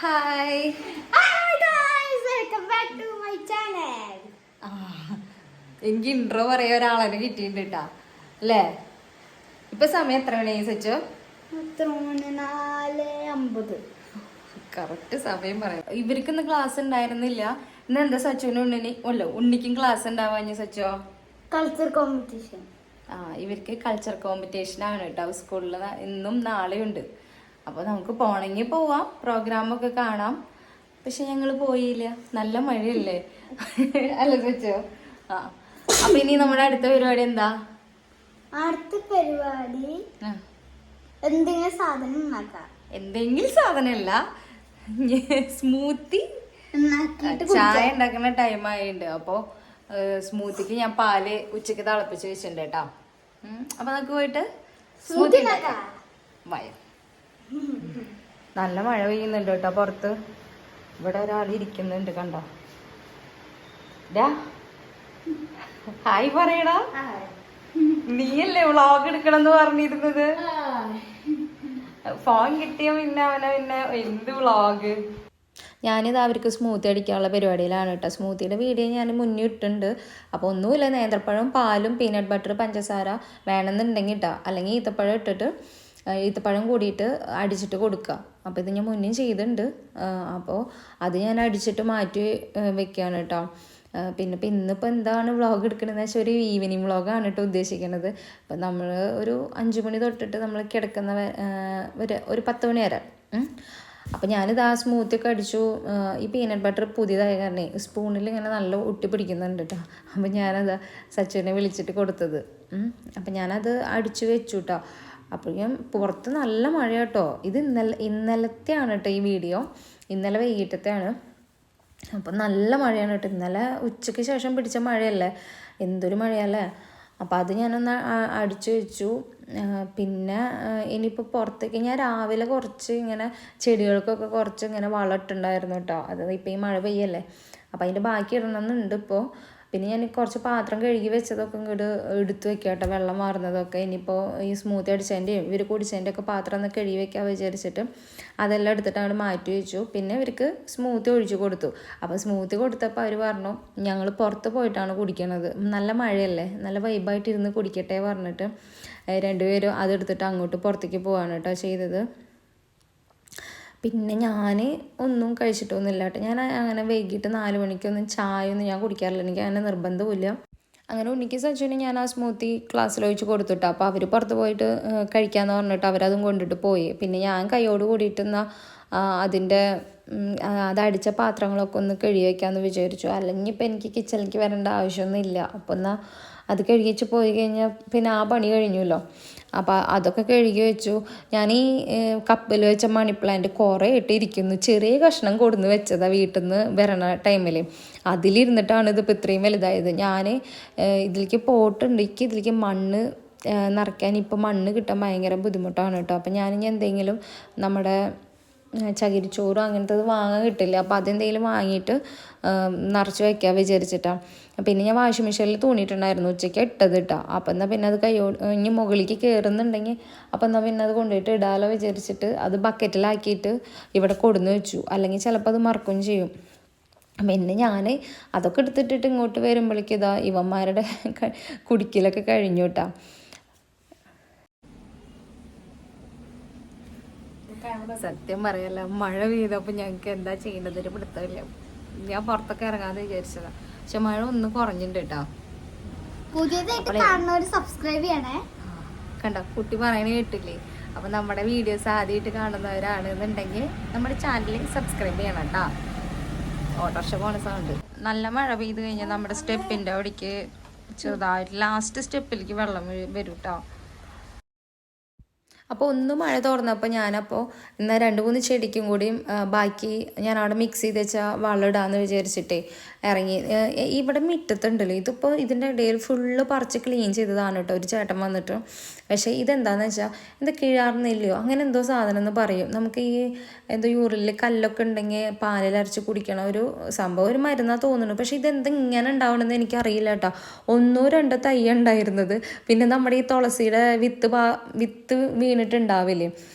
Hi guys, welcome back to my channel. എനിക്ക് intro പറയാ ഒരാളെ കിട്ടിയിട്ടുണ്ട് കേട്ടാ അല്ലേ? ഇപ്പൊ സമയം എത്ര മണിയായി സച്ചോ? 4:50. കറക്റ്റ് സമയം പറയാം. ഇവർക്ക് ഇന്ന് ക്ലാസ് ഉണ്ടായിരുന്നില്ല. ഇന്ന് എന്താ സച്ചുവിന് ഉണ്ണിക്കും ക്ലാസ് ഉണ്ടാവാഞ്ഞ സച്ചോ? Culture competition. ഇവർക്ക് കൾച്ചർ കോമ്പറ്റീഷൻ ആണ് കേട്ടോ സ്കൂളിൽ. ഇന്നും നാളെയുണ്ട്. അപ്പോൾ നമുക്ക് പോണെങ്കിൽ പോവാം, പ്രോഗ്രാമൊക്കെ കാണാം. പക്ഷെ ഞങ്ങൾ പോയില്ല, നല്ല മഴയല്ലേ അല്ല സച്ചോ? അപ്പൊ ഇനി നമ്മുടെ അടുത്ത പരിപാടി എന്താ? അടുത്ത പരിപാടി എന്തെങ്കിലും സാധനം ഉണ്ടാക്കാം. എന്തെങ്കിലും സാധനമല്ല, സ്മൂത്തി ചായ ഉണ്ടാക്കുന്ന ടൈം ആയിട്ടുണ്ട്. അപ്പോൾ സ്മൂത്തിക്ക് ഞാൻ പാല് ഉച്ചക്ക് തിളപ്പിച്ച് വെച്ചിട്ടുണ്ട് കേട്ടോ. അപ്പൊ നമുക്ക് പോയിട്ട് സ്മൂത്തി ഉണ്ടാക്കാം. വയ നല്ല മഴ പെയ്യുന്നുണ്ട് കേട്ടോ പുറത്ത്. ഇവിടെ ഒരാൾ ഇരിക്കുന്നുണ്ട്, കണ്ടോ? ഹായ് പറയടാ. നീയല്ലേ വ്ളോഗ് എടുക്കണം എന്ന് പറഞ്ഞിരുന്നത്? ഫോൺ കിട്ടിയ പിന്നെ എന്ത് വ്ളോഗ്. ഞാനിത് അവർക്ക് സ്മൂത്തി അടിക്കാനുള്ള പരിപാടിയിലാണ് കേട്ടോ. സ്മൂത്തിയുടെ വീഡിയോ ഞാൻ മുന്നേ ഇട്ടുണ്ട്. അപ്പോൾ ഒന്നുമില്ല, നേന്ത്രപ്പഴം പാലും പീനട്ട് ബട്ടർ പഞ്ചസാര വേണമെന്നുണ്ടെങ്കിൽ ഇട്ടാ, അല്ലെങ്കിൽ ഈത്തപ്പഴം ഇട്ടിട്ട് ഈത്തപ്പഴം കൂടിയിട്ട് അടിച്ചിട്ട് കൊടുക്കുക. അപ്പോൾ ഇത് ഞാൻ മുന്നേ ചെയ്തിട്ടുണ്ട്. അപ്പോൾ അത് ഞാൻ അടിച്ചിട്ട് മാറ്റി വെക്കുകയാണ് കേട്ടോ. പിന്നെ ഇന്നിപ്പോൾ എന്താണ് വ്ളോഗ് എടുക്കണമെന്ന് വെച്ചാൽ ഒരു ഈവനിങ് വ്ളോഗാണ് കേട്ടോ ഉദ്ദേശിക്കുന്നത്. അപ്പം നമ്മൾ ഒരു 5 മണി തൊട്ടിട്ട് നമ്മൾ കിടക്കുന്ന ഒരു 10 മണി വരെ. അപ്പോൾ ഞാനിത് ആ സ്മൂത്തിയൊക്കെ അടിച്ചു. ഈ പീനട്ട് ബട്ടർ പുതിയതായ കാരണം സ്പൂണിൽ ഇങ്ങനെ നല്ല ഒട്ടി പിടിക്കുന്നുണ്ട് കേട്ടോ. അപ്പം ഞാനത് സച്ചുവിനെ വിളിച്ചിട്ട് കൊടുത്തത്. അപ്പം ഞാനത് അടിച്ചു വെച്ചു കേട്ടോ. അപ്പോഴേക്കും പുറത്ത് നല്ല മഴ കേട്ടോ. ഇത് ഇന്നലത്തെയാണ് കേട്ടോ ഈ വീഡിയോ, ഇന്നലെ വൈകിട്ടത്തെയാണ്. അപ്പം നല്ല മഴയാണ് കേട്ടോ. ഇന്നലെ ഉച്ചയ്ക്ക് ശേഷം പിടിച്ച മഴയല്ലേ, എന്തൊരു മഴയല്ലേ. അപ്പോൾ അത് ഞാനൊന്ന് അടിച്ചു വെച്ചു. പിന്നെ ഇനിയിപ്പോൾ പുറത്തേക്ക് ഞാൻ രാവിലെ കുറച്ച് ഇങ്ങനെ ചെടികൾക്കൊക്കെ കുറച്ച് ഇങ്ങനെ വളം ഇട്ടുണ്ടായിരുന്നു കേട്ടോ. അത് ഇപ്പോൾ ഈ മഴ പെയ്യല്ലേ, അപ്പോൾ അതിൻ്റെ ബാക്കി ഇടണമെന്നുണ്ട് ഇപ്പോൾ. പിന്നെ ഞാൻ കുറച്ച് പാത്രം കഴുകി വെച്ചതൊക്കെ ഇങ്ങോട്ട് എടുത്ത് വെക്കാം കേട്ടോ, വെള്ളം മാറുന്നതൊക്കെ. ഇനിയിപ്പോൾ ഈ സ്മൂത്തി അടിച്ചതിൻ്റെയും ഇവർ കുടിച്ചതിൻ്റെ ഒക്കെ പാത്രം ഒന്ന് കഴുകി വെക്കാൻ വിചാരിച്ചിട്ട് അതെല്ലാം എടുത്തിട്ട് അങ്ങോട്ട് മാറ്റി വെച്ചു. പിന്നെ ഇവർക്ക് സ്മൂത്തി ഒഴിച്ചു കൊടുത്തു. അപ്പോൾ സ്മൂത്തി കൊടുത്തപ്പോൾ അവർ പറഞ്ഞു ഞങ്ങൾ പുറത്ത് പോയിട്ടാണ് കുടിക്കണത്, നല്ല മഴയല്ലേ, നല്ല വൈബായിട്ടിരുന്ന് കുടിക്കട്ടെ പറഞ്ഞിട്ട് രണ്ടുപേരും അതെടുത്തിട്ട് അങ്ങോട്ട് പുറത്തേക്ക് പോവാണ് കേട്ടോ ചെയ്തത്. പിന്നെ ഞാൻ ഒന്നും കഴിച്ചിട്ടൊന്നുമില്ല കേട്ടോ. ഞാൻ അങ്ങനെ വൈകിട്ട് 4 മണിക്കൊന്നും ചായ ഒന്നും ഞാൻ കുടിക്കാറില്ല, എനിക്ക് അങ്ങനെ നിർബന്ധമില്ല. അങ്ങനെ ഉണ്ണിക്ക് സച്ചുവിന് ഞാൻ ആ സ്മൂത്തി ക്ലാസ്സിൽ ഒഴിച്ച് കൊടുത്തിട്ടോ. അപ്പോൾ അവർ പുറത്ത് പോയിട്ട് കഴിക്കാമെന്ന് പറഞ്ഞിട്ട് അവരതും കൊണ്ടിട്ട് പോയി. പിന്നെ ഞാൻ കൈയോട് കൂടിയിട്ടെന്ന അതിൻ്റെ അതടിച്ച പാത്രങ്ങളൊക്കെ ഒന്ന് കഴുകി വയ്ക്കാമെന്ന് വിചാരിച്ചു. അല്ലെങ്കിൽ ഇപ്പം എനിക്ക് കിച്ചണിലേക്ക് വരേണ്ട ആവശ്യമൊന്നുമില്ല. അപ്പോൾ എന്നാൽ അത് കഴുകിച്ച് പോയി കഴിഞ്ഞാൽ പിന്നെ ആ പണി കഴിഞ്ഞല്ലോ. അപ്പോൾ അതൊക്കെ കഴുകി വെച്ചു. ഞാൻ ഈ കപ്പിൽ വെച്ച മണി പ്ലാന്റ് കുറേ ഇട്ടിരിക്കുന്നു. ചെറിയ കഷ്ണം കൊടുന്ന് വെച്ചതാണ് വീട്ടിൽ നിന്ന് വരണ ടൈമിൽ. അതിലിരുന്നിട്ടാണ് ഇതിപ്പോൾ ഇത്രയും വലുതായത്. ഞാൻ ഇതിലേക്ക് പോട്ടുണ്ട്, ഇതിലേക്ക് മണ്ണ് നിറയ്ക്കാൻ ഇപ്പോൾ മണ്ണ് കിട്ടാൻ ഭയങ്കര ബുദ്ധിമുട്ടാണ് കേട്ടോ. അപ്പോൾ ഞാനിനി എന്തെങ്കിലും നമ്മുടെ ചകിരിച്ചോറ് അങ്ങനത്തത് വാങ്ങാൻ കിട്ടില്ല, അപ്പോൾ അതെന്തെങ്കിലും വാങ്ങിയിട്ട് നിറച്ച് വയ്ക്കാൻ വിചാരിച്ചിട്ടാണ്. പിന്നെ ഞാൻ വാഷിംഗ് മെഷീനിൽ തൂണിയിട്ടുണ്ടായിരുന്നു, ഉച്ചയ്ക്ക് ഇട്ടത് ഇട്ടാ. അപ്പം എന്നാൽ പിന്നെ അത് ഇനി മുകളിലേക്ക് കയറുന്നുണ്ടെങ്കിൽ അപ്പം എന്നാൽ പിന്നെ അത് കൊണ്ടുപോയിട്ട് ഇടാലോ വിചാരിച്ചിട്ട് അത് ബക്കറ്റിലാക്കിയിട്ട് ഇവിടെ കൊടുന്ന് വെച്ചു. അല്ലെങ്കിൽ ചിലപ്പോൾ അത് മറക്കുകയും ചെയ്യും. പിന്നെ ഞാൻ അതൊക്കെ എടുത്തിട്ടിട്ട് ഇങ്ങോട്ട് വരുമ്പോഴേക്കും ഇതാ ഇവന്മാരുടെ കുടിക്കലൊക്കെ കഴിഞ്ഞു കേട്ടാ. സത്യം പറയല്ല, മഴ പെയ്തപ്പോൾ ഞങ്ങൾക്ക് എന്താ ചെയ്യേണ്ടത് ഒരു പിടുത്തമില്ല. ഞാൻ പുറത്തൊക്കെ ഇറങ്ങാന്ന് വിചാരിച്ചതാണ്, പക്ഷെ മഴ ഒന്ന് കുറഞ്ഞിട്ടുണ്ട് കേട്ടോ. കണ്ടോ കുട്ടി പറയണ കേട്ടില്ലേ? അപ്പം നമ്മുടെ വീഡിയോസ് ആദ്യമായിട്ട് കാണുന്നവരാണെന്നുണ്ടെങ്കിൽ നമ്മുടെ ചാനൽ സബ്സ്ക്രൈബ് ചെയ്യണം കേട്ടോ. ഓട്ടോറിക്ഷ പോണ സൗണ്ട്. നല്ല മഴ പെയ്ത് കഴിഞ്ഞാൽ നമ്മുടെ സ്റ്റെപ്പിൻ്റെ അവിടേക്ക് ചെറുതായിട്ട് ലാസ്റ്റ് സ്റ്റെപ്പിലേക്ക് വെള്ളം വരും കേട്ടോ. അപ്പോൾ ഒന്ന് മഴ തോർന്നപ്പോൾ ഞാനപ്പോൾ എന്നാൽ 2-3 ചെടിക്കും കൂടിയും ബാക്കി ഞാൻ അവിടെ മിക്സ് ചെയ്ത് വെച്ചാൽ വളം ഇടാമെന്ന് വിചാരിച്ചിട്ടേ ഇറങ്ങി. ഇവിടെ മുറ്റത്തുണ്ടല്ലോ, ഇതിപ്പോൾ ഇതിൻ്റെ ഇടയിൽ ഫുള്ള് പറിച്ച് ക്ലീൻ ചെയ്തതാണ് കേട്ടോ ഒരു ചേട്ടൻ വന്നിട്ട്. പക്ഷേ ഇതെന്താണെന്ന് വെച്ചാൽ എന്താ കിഴാർന്നില്ലയോ അങ്ങനെ എന്തോ സാധനം എന്ന് പറയും. നമുക്ക് ഈ എന്തോ യൂറിനിൽ കല്ലൊക്കെ ഉണ്ടെങ്കിൽ പാലിലരച്ച് കുടിക്കണ ഒരു സംഭവം, ഒരു മരുന്നാണ് തോന്നുന്നു. പക്ഷേ ഇതെന്താ ഇങ്ങനെ ഉണ്ടാവണമെന്ന് എനിക്കറിയില്ല കേട്ടോ. 1-2 തൈ ഉണ്ടായിരുന്നത്. പിന്നെ നമ്മുടെ ഈ തുളസിയുടെ വിത്ത് വീണിട്ടുണ്ടാവില്ലേ,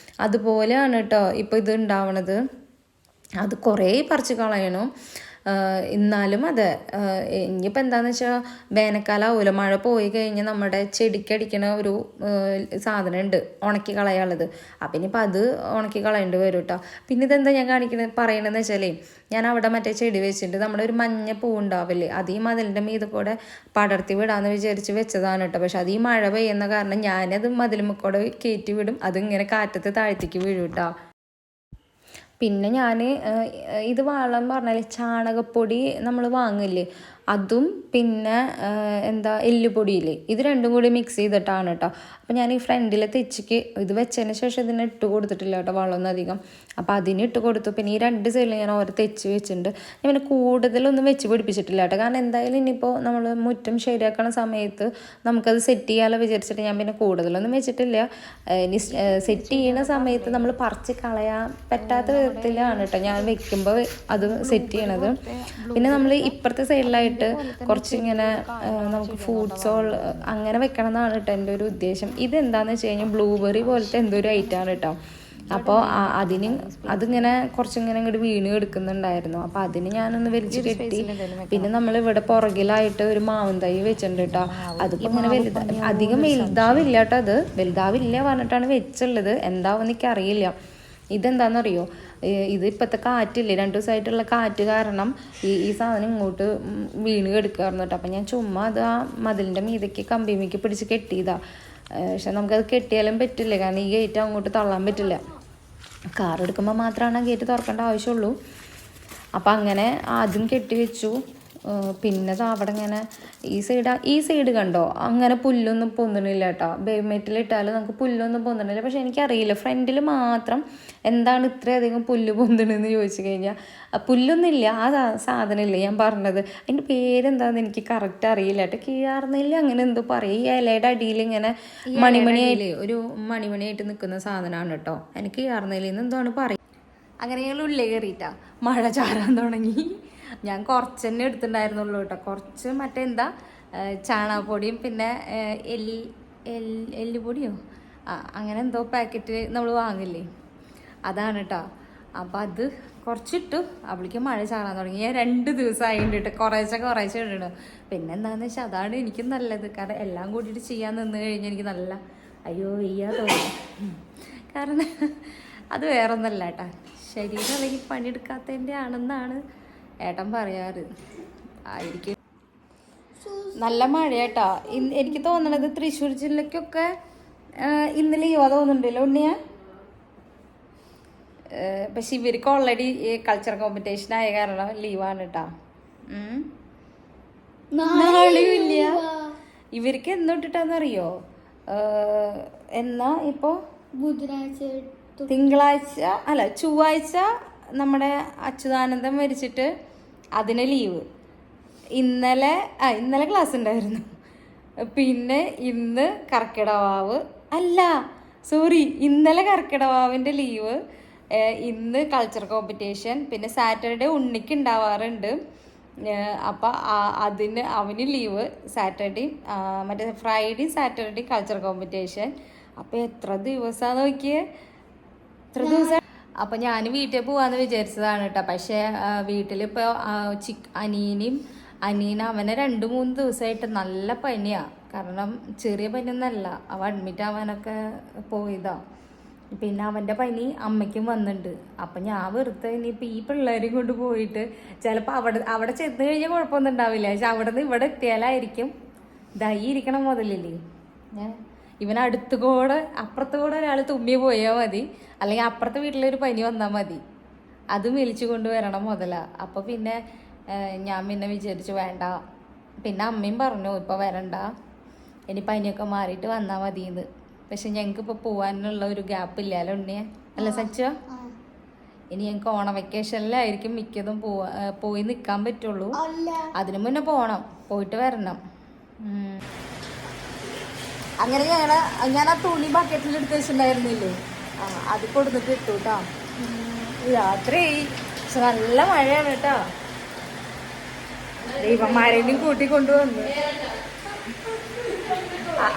അതുപോലെയാണ് കേട്ടോ ഇപ്പോൾ ഇത് ഉണ്ടാവണത്. അത് കുറേ പറിച്ച് കളയണം. എന്നാലും അതെ, ഇനിയിപ്പോൾ എന്താണെന്ന് വെച്ചാൽ വേനൽക്കാലം ആവുമല്ലോ, മഴ പോയി കഴിഞ്ഞാൽ നമ്മുടെ ചെടിക്കടിക്കണ ഒരു സാധനമുണ്ട് ഉണക്കി കളയാനുള്ളത്. അപ്പം ഇനിയിപ്പോൾ അത് ഉണക്കി കളയേണ്ടി വരും കേട്ടോ. പിന്നെ ഇതെന്താ ഞാൻ പറയണതെന്ന് വെച്ചാലേ, ഞാൻ അവിടെ മറ്റേ ചെടി വെച്ചിട്ടുണ്ട്, നമ്മുടെ ഒരു മഞ്ഞ പൂ ഉണ്ടാവില്ലേ, അത് ഈ മതിലിൻ്റെ മീതെ കൂടെ പടർത്തി വിടാമെന്ന് വിചാരിച്ച് വെച്ചതാണ് കേട്ടോ. പക്ഷെ അത് ഈ മഴ പെയ്യുന്ന കാരണം ഞാനത് മതിലുമ്മക്കൂടെ കയറ്റി വിടും, അതിങ്ങനെ കാറ്റത്ത് താഴത്തേക്ക് വീഴും കേട്ടോ. പിന്നെ ഞാൻ ഇത് വളം പറഞ്ഞാൽ ചാണകപ്പൊടി നമ്മൾ വാങ്ങില്ലേ, അതും പിന്നെ എന്താ എല്ലുപൊടിയില്ലേ, ഇത് രണ്ടും കൂടി മിക്സ് ചെയ്തിട്ടാണ് കേട്ടോ. അപ്പോൾ ഞാൻ ഈ ഫ്രണ്ടിലെ തെച്ചിക്ക് ഇത് വെച്ചതിന് ശേഷം ഇതിന് ഇട്ട് കൊടുത്തിട്ടില്ല കേട്ടോ വളമൊന്നും അധികം. അപ്പോൾ അതിന് ഇട്ട് കൊടുത്തു. പിന്നെ ഈ 2 സൈഡിൽ ഞാൻ ഓരോ തെച്ച് വെച്ചിട്ടുണ്ട്. ഞാൻ പിന്നെ കൂടുതലൊന്നും വെച്ച് പിടിപ്പിച്ചിട്ടില്ല കേട്ടോ, കാരണം എന്തായാലും ഇനിയിപ്പോൾ നമ്മൾ മുറ്റം ശരിയാക്കണ സമയത്ത് നമുക്കത് സെറ്റ് ചെയ്യാമല്ലോ വിചാരിച്ചിട്ട് ഞാൻ പിന്നെ കൂടുതലൊന്നും വെച്ചിട്ടില്ല. ഇനി സെറ്റ് ചെയ്യണ സമയത്ത് നമ്മൾ പറിച്ച് കളയാൻ പറ്റാത്ത വിധത്തിലാണ് കേട്ടോ ഞാൻ വെക്കുമ്പോൾ അത് സെറ്റ് ചെയ്യണത്. പിന്നെ നമ്മൾ ഇപ്പുറത്തെ സൈഡിലായിട്ട് കുറച്ചിങ്ങനെ നമുക്ക് ഫ്രൂട്ട്സോ അങ്ങനെ വെക്കണം എന്നാണ് കേട്ടോ എൻ്റെ ഒരു ഉദ്ദേശം. ഇതെന്താണെന്ന് വെച്ച് കഴിഞ്ഞാൽ ബ്ലൂബെറി പോലത്തെ എന്തോ ഒരു ഐറ്റമാണ് കേട്ടോ. അപ്പോൾ അതിങ്ങനെ കുറച്ചിങ്ങനെ ഇങ്ങോട്ട് വീണ് എടുക്കുന്നുണ്ടായിരുന്നു. അപ്പോൾ അതിന് ഞാനൊന്ന് വലിച്ച് കെട്ടി. പിന്നെ നമ്മളിവിടെ പുറകിലായിട്ട് ഒരു മാവും തൈ വെച്ചിട്ടുണ്ട് കേട്ടോ. അതിപ്പോൾ ഇങ്ങനെ അധികം വലുതാവില്ല കേട്ടോ, അത് വലുതാവില്ല പറഞ്ഞിട്ടാണ് വെച്ചുള്ളത്, എന്താവും എനിക്കറിയില്ല. ഇതെന്താണെന്നറിയോ, ഇത് ഇപ്പോഴത്തെ കാറ്റില്ലേ, 2 ദിവസമായിട്ടുള്ള കാറ്റ് കാരണം ഈ സാധനം ഇങ്ങോട്ട് വീണ് കെടുക്കാറുണ്ട് കേട്ടോ. അപ്പം ഞാൻ ചുമ്മാ അത് ആ മതിലിൻ്റെ മീതയ്ക്ക് കമ്പിമേക്ക് പിടിച്ച് കെട്ടിയതാണ്. പക്ഷെ നമുക്കത് കെട്ടിയാലും പറ്റില്ല, കാരണം ഈ ഗേറ്റ് അങ്ങോട്ട് തള്ളാൻ പറ്റില്ല. കാർ എടുക്കുമ്പോൾ മാത്രമാണ് ആ ഗേറ്റ് തുറക്കേണ്ട ആവശ്യമുള്ളൂ. അപ്പം അങ്ങനെ ആദ്യം കെട്ടി വെച്ചു. പിന്നെ അവിടെ ഇങ്ങനെ ഈ സൈഡ് കണ്ടോ, അങ്ങനെ പുല്ലൊന്നും പൊന്തണില്ല കേട്ടോ. ബേമെറ്റിലിട്ടാലും നമുക്ക് പുല്ലൊന്നും പൊന്തണില്ല. പക്ഷെ എനിക്കറിയില്ല ഫ്രണ്ടിൽ മാത്രം എന്താണ് ഇത്രയധികം പുല്ല് പൊന്തണെന്ന് ചോദിച്ചു കഴിഞ്ഞാൽ, പുല്ലൊന്നുമില്ല, ആ സാധനമില്ല ഞാൻ പറഞ്ഞത്, അതിൻ്റെ പേരെന്താണെന്ന് എനിക്ക് കറക്റ്റ് അറിയില്ല കേട്ടോ. കീഴാർന്നില്ല അങ്ങനെ എന്തോ പറയും. ഈ ഇലയുടെ അടിയിൽ ഇങ്ങനെ മണിമണിയായില്ലേ, ഒരു മണിമണിയായിട്ട് നിൽക്കുന്ന സാധനമാണ് കേട്ടോ. എനിക്ക് കീഴാർന്നില്ലെന്ന് എന്താണ് പറയും. അങ്ങനെ ഞങ്ങൾ ഉള്ളിൽ കയറിയിട്ടാ മഴ ചാറാൻ തുടങ്ങി. ഞാൻ കുറച്ച് തന്നെ എടുത്തിട്ടുണ്ടായിരുന്നുള്ളൂ കേട്ടോ. കുറച്ച് മറ്റേ എന്താ ചാണകപ്പൊടിയും പിന്നെ എല്ലുപൊടിയോ അങ്ങനെ എന്തോ പാക്കറ്റ് നമ്മൾ വാങ്ങില്ലേ, അതാണ് കേട്ടോ. അപ്പം അത് കുറച്ചിട്ടു. അവിടേക്ക് മഴ ചാറാൻ തുടങ്ങി. ഞാൻ 2 ദിവസമായിട്ട് ഇട്ട് കുറേശ്ശെ ഇടണം. പിന്നെ എന്താണെന്ന് വെച്ചാൽ അതാണ് എനിക്കും നല്ലത്, കാരണം എല്ലാം കൂട്ടിയിട്ട് ചെയ്യാൻ നിന്ന് കഴിഞ്ഞാൽ എനിക്ക് നല്ല വയ്യാ തോന്നും. കാരണം അത് വേറെ ഒന്നല്ല കേട്ടോ, ശരീരം അല്ലെങ്കിൽ പണിയെടുക്കാത്തതിൻ്റെ ആണെന്നാണ് ഏട്ടൻ പറയാറ്. ആയിരിക്കും. നല്ല മഴയാട്ടാ. എനിക്ക് തോന്നണത് തൃശ്ശൂർ ജില്ലക്കൊക്കെ ഇന്ന് ലീവാ തോന്നുന്നുണ്ടല്ലോ ഉണ്ണിയ. പക്ഷെ ഇവർക്ക് ഓൾറെഡി കൾച്ചർ കോമ്പറ്റീഷൻ ആയ കാരണം ലീവാണ് കേട്ടാ. നാളെയും ഇല്ല. ഇവർക്ക് എന്നോട്ടിട്ടാന്നറിയോ, എന്നാ ഇപ്പോൾ തിങ്കളാഴ്ച അല്ല ചൊവ്വാഴ്ച നമ്മുടെ അച്യുതാനന്ദൻ മരിച്ചിട്ട് അതിന് ലീവ്. ഇന്നലെ ക്ലാസ് ഉണ്ടായിരുന്നു. പിന്നെ ഇന്ന് കർക്കിടവാവ് ഇന്നലെ കർക്കിടവാവിൻ്റെ ലീവ്, ഇന്ന് കൾച്ചർ കോമ്പറ്റീഷൻ, പിന്നെ സാറ്റർഡേ ഉണ്ണിക്ക് ഉണ്ടാവാറുണ്ട്. അപ്പം അവന് ലീവ് സാറ്റർഡേ, മറ്റേ ഫ്രൈഡേ സാറ്റർഡേ കൾച്ചർ കോമ്പറ്റീഷൻ. അപ്പം എത്ര ദിവസമാണെന്ന് നോക്കിയേ, എത്ര ദിവസം. അപ്പം ഞാൻ വീട്ടിൽ പോവാന്ന് വിചാരിച്ചതാണ് കേട്ടോ. പക്ഷേ വീട്ടിലിപ്പോൾ അനിയൻ അവനെ 2-3 ദിവസമായിട്ട് നല്ല പനിയാണ്. കാരണം ചെറിയ പനിയൊന്നല്ല, അവൻ അഡ്മിറ്റ് ആവാനൊക്കെ പോയതാ. പിന്നെ അവൻ്റെ പനി അമ്മയ്ക്കും വന്നിട്ടുണ്ട്. അപ്പം ഞാൻ വെറുതെ ഇനിയിപ്പോൾ ഈ പിള്ളേരെയും കൊണ്ട് പോയിട്ട് ചിലപ്പോൾ അവിടെ ചെന്ന് കഴിഞ്ഞാൽ കുഴപ്പമൊന്നും ഉണ്ടാവില്ല. പക്ഷെ അവിടെ നിന്ന് ഇവിടെ എത്തിയാലായിരിക്കും ഇരിക്കണം മുതലില്ലേ. ഇവൻ അപ്പുറത്ത് കൂടെ ഒരാൾ തുമ്മി പോയാൽ മതി, അല്ലെങ്കിൽ അപ്പുറത്തെ വീട്ടിലൊരു പനി വന്നാൽ മതി, അതും വലിച്ചു കൊണ്ടുവരണം മുതല. അപ്പോൾ പിന്നെ ഞാൻ പിന്നെ വിചാരിച്ചു വേണ്ട. പിന്നെ അമ്മയും പറഞ്ഞു ഇപ്പോൾ വരണ്ട, ഇനി പനിയൊക്കെ മാറിയിട്ട് വന്നാൽ മതിയെന്ന്. പക്ഷെ ഞങ്ങൾക്കിപ്പോൾ പോകാനുള്ള ഒരു ഗ്യാപ്പ് ഇല്ലല്ലോ ഉണ്ണിയെ, അല്ല സച്ച. ഇനി ഞങ്ങൾക്ക് ഓണ വെക്കേഷനിലായിരിക്കും മിക്കതും പോയി നിൽക്കാൻ പറ്റുള്ളൂ. അതിനു മുന്നേ പോയിട്ട് വരണം. അങ്ങനെ ഞാൻ ആ തുണി ബക്കറ്റിൽ എടുത്ത് വെച്ചിട്ടുണ്ടായിരുന്നില്ലേ, അത് കൊടുത്തിട്ട് ഇട്ടു കേട്ടോ. രാത്രി പക്ഷെ നല്ല മഴയാണ് കേട്ടോ. ദൈവന്മാരെയും കൂട്ടിക്കൊണ്ടുവന്നു.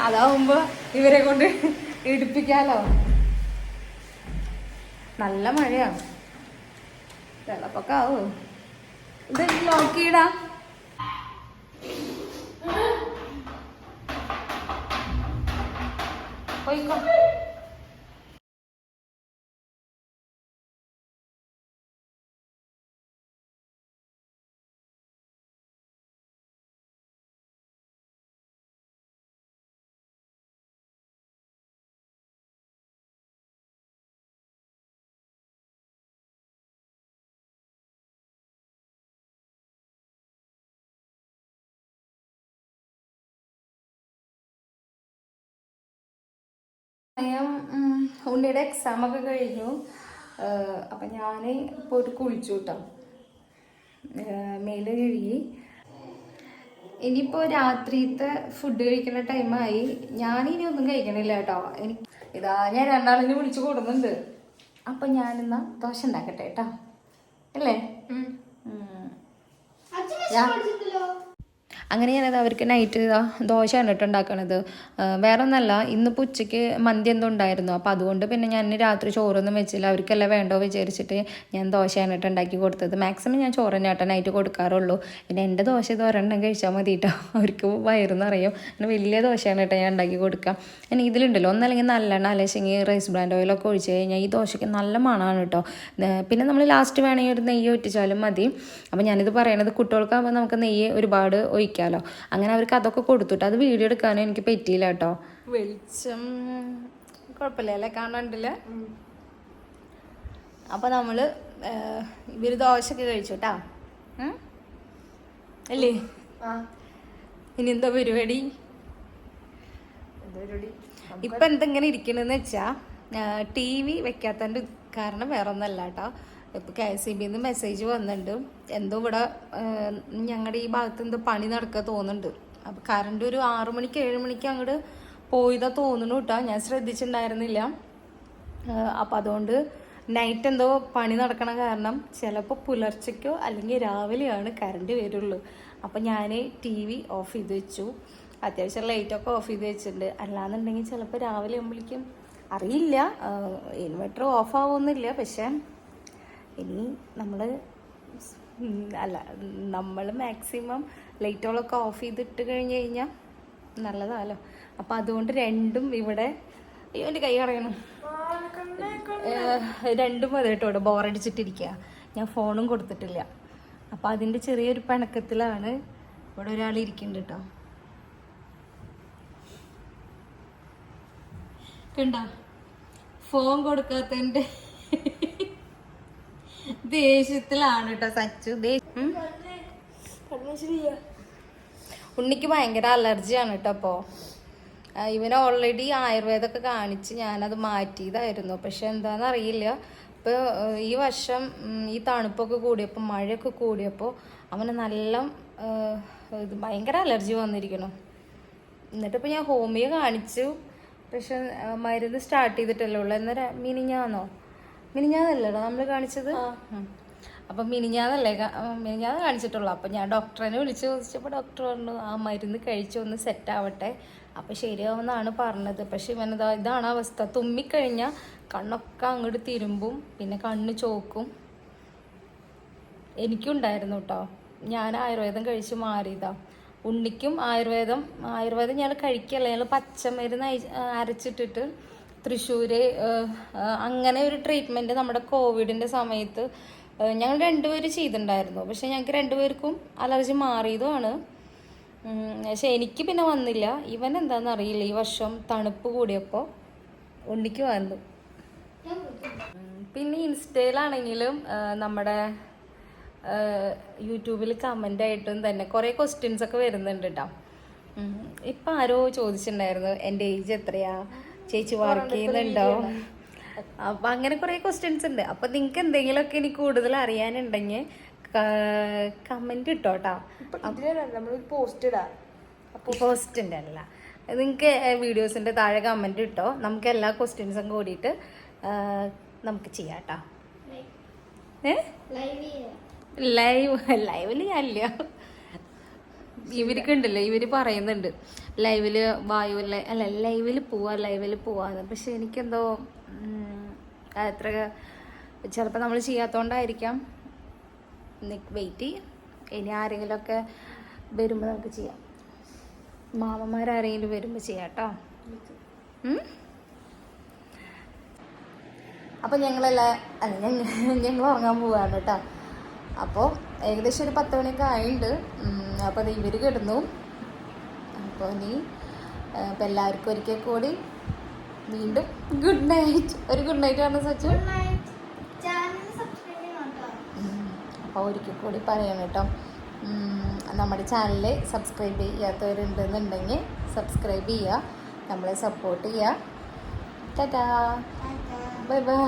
അതാവുമ്പോ ഇവരെ കൊണ്ട് ഇടിപ്പിക്കാലോ. നല്ല മഴയാണ്. വെള്ളപ്പൊക്കം ആവോ? ഇത് നോക്കിയിടാ. പോയിക്കോ. ഉണ്ണിയുടെ എക്സാം ഒക്കെ കഴിഞ്ഞു. അപ്പം ഞാൻ പോയിട്ട് കുളിച്ചു കേട്ടോ, മേല് കഴുകി. ഇനിയിപ്പോൾ രാത്രിയത്തെ ഫുഡ് കഴിക്കുന്ന ടൈമായി. ഞാനിനി ഒന്നും കഴിക്കണില്ല കേട്ടോ. ഇതാ ഞാൻ രണ്ടാളിനെ വിളിച്ചു കൊടുക്കുന്നുണ്ട്. അപ്പം ഞാനെന്നാ ദോശ ഉണ്ടാക്കട്ടെ കേട്ടോ, അല്ലേ? അങ്ങനെ ഞാനത് അവർക്ക് നൈറ്റ് ദോശയാണ് കേട്ടോ ഉണ്ടാക്കണത്. വേറെ ഒന്നല്ല, ഇന്നിപ്പോൾ ഉച്ചയ്ക്ക് മന്തി എന്തോ ഉണ്ടായിരുന്നു. അപ്പോൾ അതുകൊണ്ട് പിന്നെ ഞാൻ രാത്രി ചോറൊന്നും വെച്ചില്ല. അവർക്കെല്ലാം വേണ്ടോ വിചാരിച്ചിട്ട് ഞാൻ ദോശയാണ് കേട്ടോ ഉണ്ടാക്കി കൊടുത്തത്. മാക്സിമം ഞാൻ ചോറ് തന്നെ കേട്ടോ നൈറ്റ് കൊടുക്കാറുള്ളൂ. പിന്നെ എൻ്റെ ദോശ ഇത് ഒരെണ്ണം കഴിച്ചാൽ മതി കേട്ടോ, അവർക്ക് വയറെന്ന് അറിയും. പിന്നെ വലിയ ദോശയാണ് കേട്ടോ ഞാൻ ഉണ്ടാക്കി കൊടുക്കാം. ഇനി ഇതിലുണ്ടല്ലോ, ഒന്നല്ലെങ്കിൽ നല്ലെണ്ണ അല്ലെങ്കിൽ റൈസ് ബ്രാൻഡ് ഓയിലൊക്കെ ഒഴിച്ച് കഴിഞ്ഞാൽ ഈ ദോശയ്ക്ക് നല്ല മണമാണ് കേട്ടോ. പിന്നെ നമ്മൾ ലാസ്റ്റ് വേണമെങ്കിൽ ഒരു നെയ്യ് ഒറ്റിച്ചാലും മതി. അപ്പോൾ ഞാനിത് പറയണത് കുട്ടികൾക്കാകുമ്പോൾ നമുക്ക് നെയ്യ് ഒരുപാട് ഒഴിക്കാമല്ലോ. അങ്ങനെ അവർക്ക് അതൊക്കെ കൊടുത്തിട്ട് അത് വീഡിയോ എടുക്കാനും എനിക്ക് പറ്റിയില്ല കേട്ടോ. വെളിച്ചം കുഴപ്പമില്ല അല്ലേ, കാണാണ്ടില്ല. അപ്പോൾ നമ്മൾ ഇവർ ദോശയൊക്കെ കഴിച്ചു കേട്ടോ, അല്ലേ? ഇനി എന്താ പരിപാടി? ഇപ്പം എന്തെങ്ങനെ ഇരിക്കണെന്ന് വെച്ചാൽ TV വെക്കാത്തതിൻ്റെ കാരണം വേറെ ഒന്നല്ല കേട്ടോ. ഇപ്പോൾ KSEBിന്ന് മെസ്സേജ് വന്നിട്ടുണ്ട്. എന്തോ ഇവിടെ ഞങ്ങളുടെ ഈ ഭാഗത്ത് എന്തോ പണി നടക്കുക തോന്നുന്നുണ്ട്. അപ്പോൾ കറണ്ട് ഒരു 6 മണിക്ക് 7 മണിക്ക് അങ്ങോട്ട് പോയതാ തോന്നുന്നു കേട്ടോ. ഞാൻ ശ്രദ്ധിച്ചിട്ടുണ്ടായിരുന്നില്ല. അപ്പോൾ അതുകൊണ്ട് നൈറ്റ് എന്തോ പണി നടക്കണ കാരണം ചിലപ്പോൾ പുലർച്ചയ്ക്കോ അല്ലെങ്കിൽ രാവിലെയാണ് കറണ്ട് വരുള്ളൂ. അപ്പോൾ ഞാൻ TV ഓഫ് ചെയ്ത് വെച്ചു. അത്യാവശ്യം ലൈറ്റൊക്കെ ഓഫ് ചെയ്ത് വെച്ചിട്ടുണ്ട്. അല്ലാന്നുണ്ടെങ്കിൽ ചിലപ്പോൾ രാവിലെ ആകുമ്പോഴേക്കും അറിയില്ല, ഇൻവെർട്ടർ ഓഫ് ആവുമെന്നില്ല. പക്ഷേ ഇനി നമ്മൾ മാക്സിമം ലൈറ്റുകളൊക്കെ ഓഫ് ചെയ്തിട്ട് കഴിഞ്ഞ് കഴിഞ്ഞാൽ നല്ലതാണല്ലോ. അപ്പം അതുകൊണ്ട് രണ്ടും ഇവിടെ, അയ്യോ എൻ്റെ കൈ അറിയണം, രണ്ടും അതെ കേട്ടോ ഇവിടെ ബോറടിച്ചിട്ടിരിക്കുക. ഞാൻ ഫോണും കൊടുത്തിട്ടില്ല. അപ്പം അതിൻ്റെ ചെറിയൊരു പിണക്കത്തിലാണ്. ഇവിടെ ഒരാൾ ഇരിക്കുന്നുണ്ട് കേട്ടോ, കണ്ടോ? ഫോൺ കൊടുക്കാത്തതിൻ്റെ ദേഷ്യത്തിലാണ് കേട്ടോ സച്ചു. ഉണ്ണിക്ക് ഭയങ്കര അലർജിയാണ് കേട്ടോ. അപ്പോൾ ഇവന് ഓൾറെഡി ആയുർവേദമൊക്കെ കാണിച്ച് ഞാനത് മാറ്റിയതായിരുന്നു. പക്ഷെ എന്താണെന്നറിയില്ല, ഇപ്പോൾ ഈ വർഷം ഈ തണുപ്പൊക്കെ കൂടിയപ്പോൾ മഴയൊക്കെ കൂടിയപ്പോൾ അവന് നല്ല ഭയങ്കര അലർജി വന്നിരിക്കണം. എന്നിട്ടിപ്പോൾ ഞാൻ ഹോമിയോ കാണിച്ചു. പക്ഷെ മരുന്ന് സ്റ്റാർട്ട് ചെയ്തിട്ടല്ലേ ഉള്ളൂ. എന്നേരം മിനിഞ്ഞാന്നല്ലേടാ നമ്മൾ കാണിച്ചത്. അപ്പം മിനിഞ്ഞാന്ന് കാണിച്ചിട്ടുള്ളൂ. അപ്പം ഞാൻ ഡോക്ടറിനെ വിളിച്ച് ചോദിച്ചപ്പോൾ ഡോക്ടർ പറഞ്ഞു ആ മരുന്ന് കഴിച്ച് ഒന്ന് സെറ്റ് ആവട്ടെ, അപ്പം ശരിയാവുമെന്നാണ് പറഞ്ഞത്. പക്ഷെ ഇതാണ് അവസ്ഥ. തുമ്മിക്കഴിഞ്ഞാൽ കണ്ണൊക്കെ അങ്ങോട്ട് തിരുമ്പും, പിന്നെ കണ്ണ് ചോക്കും. എനിക്കുണ്ടായിരുന്നു കേട്ടോ. ഞാൻ ആയുർവേദം കഴിച്ച് മാറിയതാ. ഉണ്ണിക്കും ആയുർവേദം ഞാൻ കഴിക്കല്ല, ഞങ്ങൾ പച്ചമരുന്ന് അരച്ചിട്ടിട്ട് തൃശ്ശൂര് അങ്ങനെ ഒരു ട്രീറ്റ്മെൻറ്റ് നമ്മുടെ കോവിഡിൻ്റെ സമയത്ത് ഞങ്ങൾ രണ്ടുപേരും ചെയ്തിട്ടുണ്ടായിരുന്നു. പക്ഷെ ഞങ്ങൾക്ക് രണ്ടുപേർക്കും അലർജി മാറിയതുമാണ്. പക്ഷെ എനിക്ക് പിന്നെ വന്നില്ല. ഇവൻ എന്താണെന്ന് അറിയില്ല, ഈ വർഷം തണുപ്പ് കൂടിയപ്പോൾ ഉണ്ണിക്ക് വന്നു. പിന്നെ ഇൻസ്റ്റയിലാണെങ്കിലും നമ്മുടെ യൂട്യൂബിൽ കമൻ്റായിട്ടും തന്നെ കുറേ ക്വസ്റ്റ്യൻസൊക്കെ വരുന്നുണ്ട് കേട്ടോ. ഇപ്പം ആരോ ചോദിച്ചിട്ടുണ്ടായിരുന്നു എൻ്റെ ഏജ് എത്രയാ, ചേച്ചി വർക്ക് ചെയ്യുന്നുണ്ടോ? അപ്പം അങ്ങനെ കുറേ ക്വസ്റ്റ്യൻസ് ഉണ്ട്. അപ്പം നിങ്ങൾക്ക് എന്തെങ്കിലുമൊക്കെ എനിക്ക് കൂടുതൽ അറിയാനുണ്ടെങ്കിൽ കമൻറ്റ് ഇട്ടോട്ടോ. പോസ്റ്റ് ഉണ്ടല്ല, നിങ്ങൾക്ക് വീഡിയോസിൻ്റെ താഴെ കമൻറ്റ് ഇട്ടോ. നമുക്ക് എല്ലാ ക്വസ്റ്റ്യൻസും കൂടിയിട്ട് നമുക്ക് ചെയ്യാം കേട്ടോ. ലൈവില് ഞാനില്ല. ഇവർക്കുണ്ടല്ലോ, ഇവർ പറയുന്നുണ്ട് ലൈവില് ലൈവിൽ പോവാന്ന്. പക്ഷെ എനിക്കെന്തോ അത്ര ചിലപ്പോൾ നമ്മൾ ചെയ്യാത്തതുകൊണ്ടായിരിക്കാം വെയിറ്റ് ചെയ്യാം. ഇനി ആരെങ്കിലുമൊക്കെ വരുമ്പോൾ നമുക്ക് ചെയ്യാം. മാമന്മാരാരെങ്കിലും വരുമ്പോൾ ചെയ്യാം കേട്ടോ. അപ്പോൾ ഞങ്ങൾ ഉറങ്ങാൻ പോവാണ് കേട്ടോ. അപ്പോൾ ഏകദേശം ഒരു 10 മണിയൊക്കെ ആയിട്ടുണ്ട്. അപ്പോൾ അത് ഇവർ കിടന്നു. അപ്പോൾ ഇനി അപ്പോൾ എല്ലാവർക്കും ഒരിക്കൽ കൂടി വീണ്ടും ഗുഡ് നൈറ്റ്. ഒരു ഗുഡ് നൈറ്റ് ആണ് സച്ചു. അപ്പോൾ ഒരിക്കൽ കൂടി പറയണം കേട്ടോ. നമ്മുടെ ചാനൽ സബ്സ്ക്രൈബ് ചെയ്യാത്തവരുണ്ടെന്നുണ്ടെങ്കിൽ സബ്സ്ക്രൈബ് ചെയ്യുക, നമ്മളെ സപ്പോർട്ട് ചെയ്യുക. Tata, bye bye.